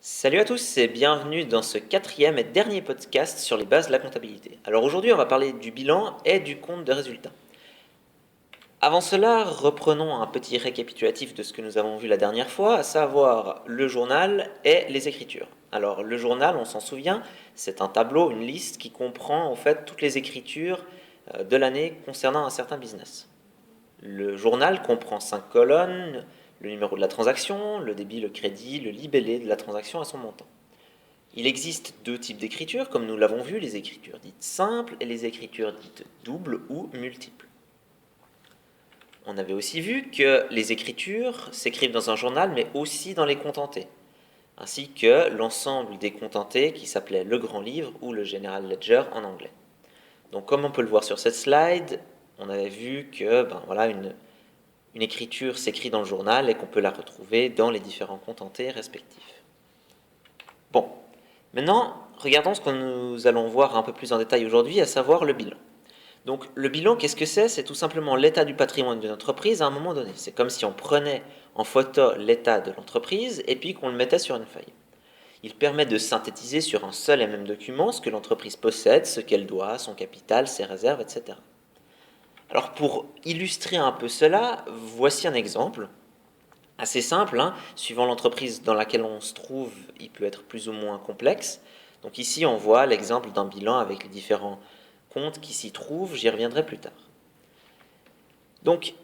Salut à tous et bienvenue dans ce quatrième et dernier podcast sur les bases de la comptabilité. Alors aujourd'hui on va parler du bilan et du compte de résultat. Avant cela, reprenons un petit récapitulatif de ce que nous avons vu la dernière fois, à savoir le journal et les écritures. Alors le journal, on s'en souvient, c'est un tableau, une liste qui comprend en fait toutes les écritures de l'année concernant un certain business. Le journal comprend 5 colonnes, le numéro de la transaction, le débit, le crédit, le libellé de la transaction et son montant. Il existe deux types d'écriture, comme nous l'avons vu, les écritures dites simples et les écritures dites doubles ou multiples. On avait aussi vu que les écritures s'écrivent dans un journal, mais aussi dans les contentés, ainsi que l'ensemble des contentés qui s'appelait le grand livre ou le General Ledger en anglais. Donc comme on peut le voir sur cette slide, on avait vu que une écriture s'écrit dans le journal et qu'on peut la retrouver dans les différents contentés respectifs. Bon, maintenant, regardons ce que nous allons voir un peu plus en détail aujourd'hui, à savoir le bilan. Donc le bilan, qu'est-ce que c'est? C'est tout simplement l'état du patrimoine d'une entreprise à un moment donné. C'est comme si on prenait en photo l'état de l'entreprise et puis qu'on le mettait sur une feuille. Il permet de synthétiser sur un seul et même document ce que l'entreprise possède, ce qu'elle doit, son capital, ses réserves, etc. Alors pour illustrer un peu cela, voici un exemple assez simple, hein. Suivant l'entreprise dans laquelle on se trouve, il peut être plus ou moins complexe. Donc ici, on voit l'exemple d'un bilan avec les différents comptes qui s'y trouvent, j'y reviendrai plus tard. Donc,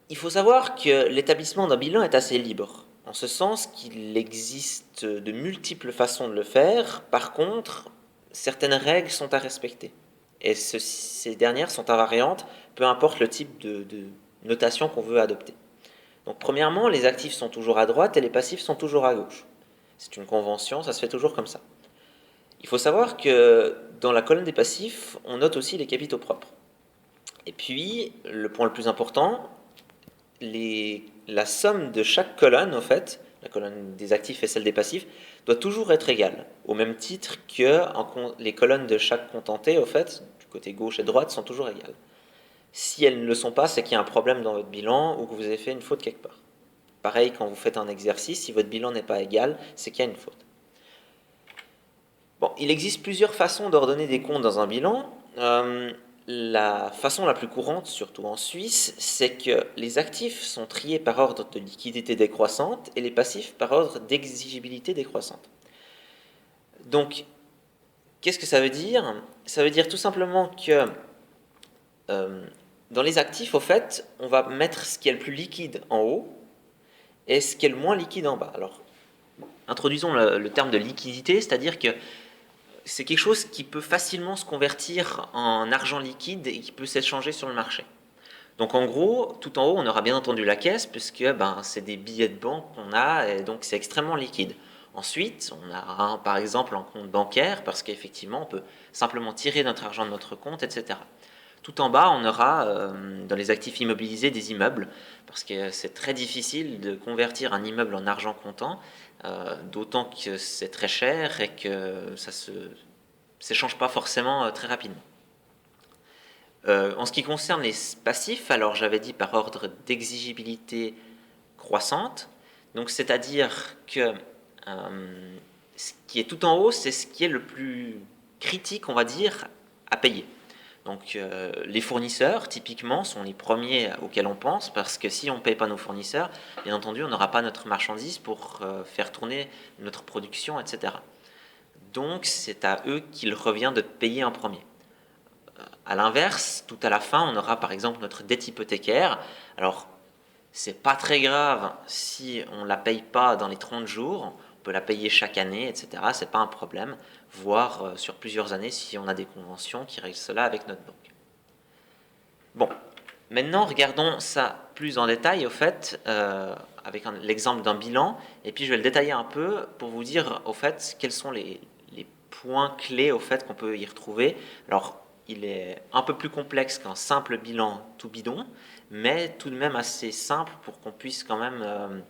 il faut savoir que l'établissement d'un bilan est assez libre, en ce sens qu'il existe de multiples façons de le faire. Par contre, certaines règles sont à respecter. Et ces dernières sont invariantes, peu importe le type de notation qu'on veut adopter. Donc premièrement, les actifs sont toujours à droite et les passifs sont toujours à gauche. C'est une convention, ça se fait toujours comme ça. Il faut savoir que dans la colonne des passifs, on note aussi les capitaux propres. Et puis, le point le plus important, la somme de chaque colonne, en fait, la colonne des actifs et celle des passifs, doit toujours être égale, au même titre que les colonnes de chaque contenté, au fait, du côté gauche et droite, sont toujours égales. Si elles ne le sont pas, c'est qu'il y a un problème dans votre bilan ou que vous avez fait une faute quelque part. Pareil, quand vous faites un exercice, si votre bilan n'est pas égal, c'est qu'il y a une faute. Bon, il existe plusieurs façons d'ordonner des comptes dans un bilan. La façon la plus courante, surtout en Suisse, c'est que les actifs sont triés par ordre de liquidité décroissante et les passifs par ordre d'exigibilité décroissante. Donc, qu'est-ce que ça veut dire? Ça veut dire tout simplement que dans les actifs, au fait, on va mettre ce qui est le plus liquide en haut et ce qui est le moins liquide en bas. Alors, introduisons le terme de liquidité, c'est-à-dire que c'est quelque chose qui peut facilement se convertir en argent liquide et qui peut s'échanger sur le marché. Donc en gros, tout en haut, on aura bien entendu la caisse, puisque c'est des billets de banque qu'on a, et donc c'est extrêmement liquide. Ensuite, on a par exemple un compte bancaire, parce qu'effectivement, on peut simplement tirer notre argent de notre compte, etc. Tout en bas, on aura dans les actifs immobilisés des immeubles, parce que c'est très difficile de convertir un immeuble en argent comptant, d'autant que c'est très cher et que ça ne s'échange pas forcément très rapidement. En ce qui concerne les passifs, alors j'avais dit par ordre d'exigibilité croissante, donc c'est-à-dire que ce qui est tout en haut, c'est ce qui est le plus critique, on va dire, à payer. Donc les fournisseurs, typiquement, sont les premiers auxquels on pense, parce que si on ne paye pas nos fournisseurs, bien entendu, on n'aura pas notre marchandise pour faire tourner notre production, etc. Donc c'est à eux qu'il revient de payer en premier. À l'inverse, tout à la fin, on aura par exemple notre dette hypothécaire. Alors, c'est pas très grave si on la paye pas dans les 30 jours, on peut la payer chaque année, etc. C'est pas un problème, voire sur plusieurs années si on a des conventions qui règlent cela avec notre banque. Bon, maintenant regardons ça plus en détail au fait, avec l'exemple d'un bilan, et puis je vais le détailler un peu pour vous dire au fait quels sont les points clés au fait qu'on peut y retrouver. Alors, il est un peu plus complexe qu'un simple bilan tout bidon, mais tout de même assez simple pour qu'on puisse quand même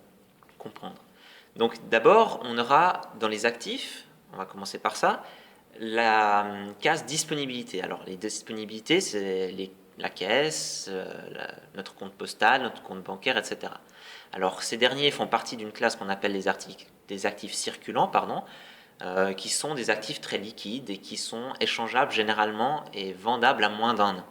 comprendre. Donc d'abord, on aura dans les actifs, on va commencer par ça, la case disponibilité. Alors les disponibilités, c'est la caisse, notre compte postal, notre compte bancaire, etc. Alors ces derniers font partie d'une classe qu'on appelle des actifs circulants, qui sont des actifs très liquides et qui sont échangeables généralement et vendables à moins d'un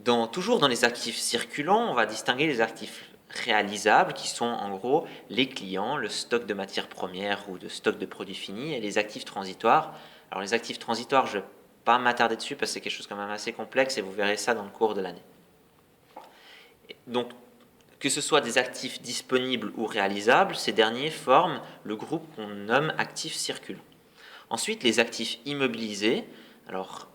an. Toujours dans les actifs circulants, on va distinguer les actifs réalisables qui sont en gros les clients, le stock de matières premières ou de stock de produits finis, et les actifs transitoires. Alors les actifs transitoires, je ne vais pas m'attarder dessus parce que c'est quelque chose quand même assez complexe et vous verrez ça dans le cours de l'année. Donc que ce soit des actifs disponibles ou réalisables, ces derniers forment le groupe qu'on nomme actifs circulants. Ensuite, les actifs immobilisés. Alors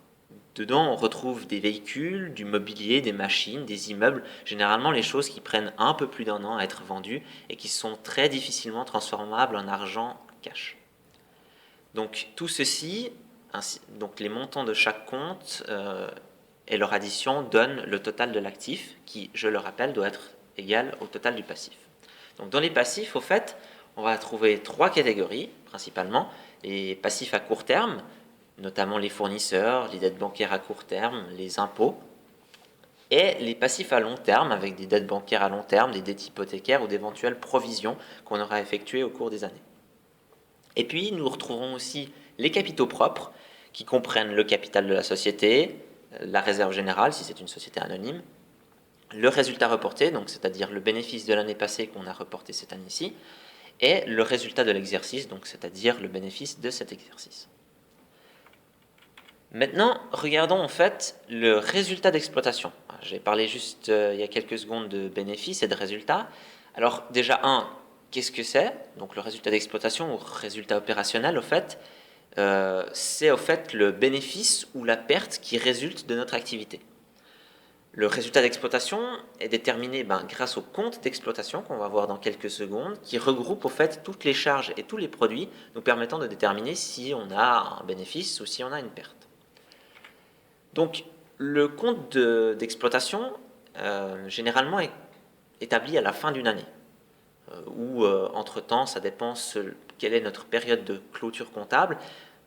dedans, on retrouve des véhicules, du mobilier, des machines, des immeubles, généralement les choses qui prennent un peu plus d'un an à être vendues et qui sont très difficilement transformables en argent cash. Donc tout ceci, donc les montants de chaque compte et leur addition donnent le total de l'actif qui, je le rappelle, doit être égal au total du passif. Donc dans les passifs, au fait, on va trouver trois catégories principalement. Les passifs à court terme, notamment les fournisseurs, les dettes bancaires à court terme, les impôts, et les passifs à long terme, avec des dettes bancaires à long terme, des dettes hypothécaires ou d'éventuelles provisions qu'on aura effectuées au cours des années. Et puis, nous retrouverons aussi les capitaux propres, qui comprennent le capital de la société, la réserve générale, si c'est une société anonyme, le résultat reporté, donc c'est-à-dire le bénéfice de l'année passée qu'on a reporté cette année-ci, et le résultat de l'exercice, donc c'est-à-dire le bénéfice de cet exercice. Maintenant, regardons en fait le résultat d'exploitation. J'ai parlé juste il y a quelques secondes de bénéfices et de résultats. Alors déjà, qu'est-ce que c'est? Donc le résultat d'exploitation ou résultat opérationnel, au fait, c'est au fait le bénéfice ou la perte qui résulte de notre activité. Le résultat d'exploitation est déterminé grâce au compte d'exploitation qu'on va voir dans quelques secondes, qui regroupe au fait toutes les charges et tous les produits, nous permettant de déterminer si on a un bénéfice ou si on a une perte. Donc, le compte d'exploitation, généralement, est établi à la fin d'une année, ou entre-temps, ça dépend quelle est notre période de clôture comptable,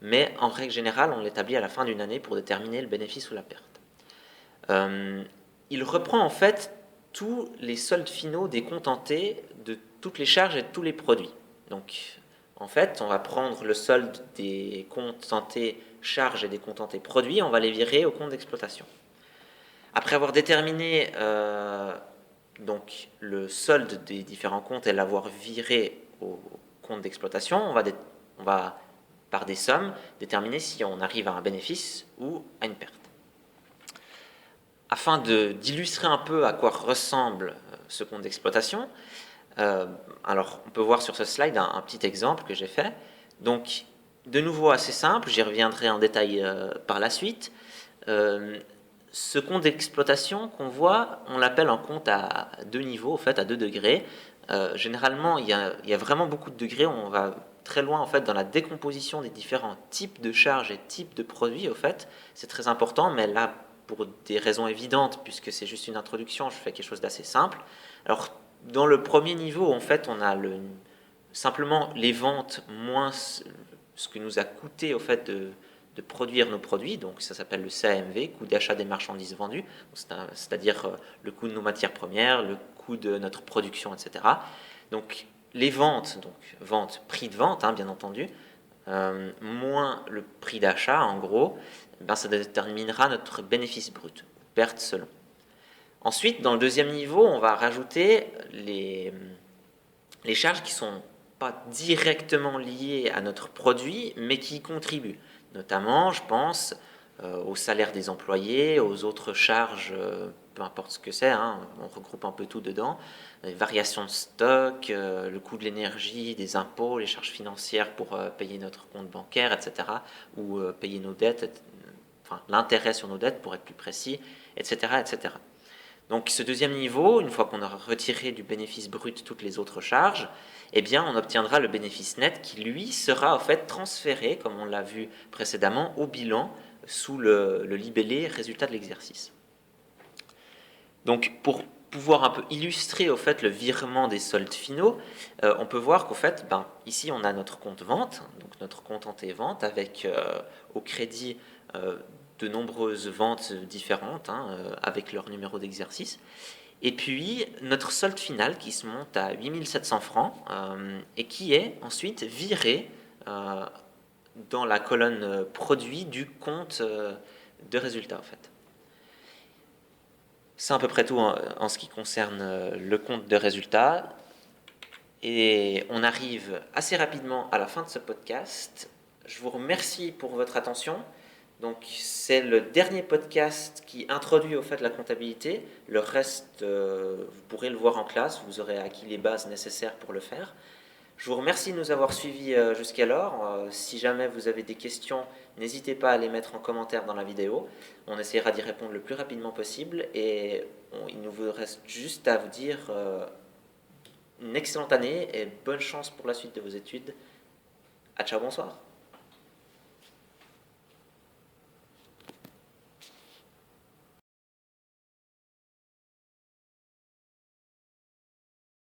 mais en règle générale, on l'établit à la fin d'une année pour déterminer le bénéfice ou la perte. Il reprend en fait tous les soldes finaux des comptes entiers de toutes les charges et de tous les produits. Donc, en fait, on va prendre le solde des comptes entiers charges et des comptes entiers produits, on va les virer au compte d'exploitation. Après avoir déterminé donc le solde des différents comptes et l'avoir viré au compte d'exploitation, on va, par des sommes, déterminer si on arrive à un bénéfice ou à une perte. Afin d'illustrer un peu à quoi ressemble ce compte d'exploitation, alors on peut voir sur ce slide un petit exemple que j'ai fait. Donc, de nouveau assez simple, j'y reviendrai en détail par la suite. Ce compte d'exploitation qu'on voit, on l'appelle un compte à deux niveaux, en fait à 2 degrés. Généralement, il y a vraiment beaucoup de degrés, on va très loin en fait dans la décomposition des différents types de charges et types de produits. Au fait, c'est très important, mais là, pour des raisons évidentes, puisque c'est juste une introduction, je fais quelque chose d'assez simple. Alors, dans le premier niveau, en fait, on a simplement les ventes moins ce que nous a coûté au fait de produire nos produits, donc ça s'appelle le CAMV, coût d'achat des marchandises vendues, c'est-à-dire le coût de nos matières premières, le coût de notre production, etc. Donc les ventes, prix de vente, bien entendu, moins le prix d'achat, en gros, ça déterminera notre bénéfice brut, perte selon. Ensuite, dans le deuxième niveau, on va rajouter les charges qui ne sont pas directement liées à notre produit, mais qui y contribuent. Notamment, je pense au salaire des employés, aux autres charges, peu importe ce que c'est, on regroupe un peu tout dedans, les variations de stock, le coût de l'énergie, des impôts, les charges financières pour payer notre compte bancaire, etc., ou payer nos dettes, enfin l'intérêt sur nos dettes pour être plus précis, etc., etc. Donc ce deuxième niveau, une fois qu'on aura retiré du bénéfice brut toutes les autres charges, on obtiendra le bénéfice net qui, lui, sera en fait transféré, comme on l'a vu précédemment, au bilan sous le libellé résultat de l'exercice. Donc pour pouvoir un peu illustrer au fait le virement des soldes finaux, on peut voir qu'au fait, ici on a notre compte vente, donc notre compte ante-vente avec au crédit de nombreuses ventes différentes avec leur numéro d'exercice. Et puis notre solde final qui se monte à 8700 francs et qui est ensuite viré dans la colonne produit du compte de résultat en fait. C'est à peu près tout en ce qui concerne le compte de résultat. Et on arrive assez rapidement à la fin de ce podcast. Je vous remercie pour votre attention. Donc c'est le dernier podcast qui introduit au fait la comptabilité. Le reste, vous pourrez le voir en classe. Vous aurez acquis les bases nécessaires pour le faire. Je vous remercie de nous avoir suivis jusqu'alors. Si jamais vous avez des questions, n'hésitez pas à les mettre en commentaire dans la vidéo. On essaiera d'y répondre le plus rapidement possible. Et il nous reste juste à vous dire une excellente année et bonne chance pour la suite de vos études. À ciao, bonsoir.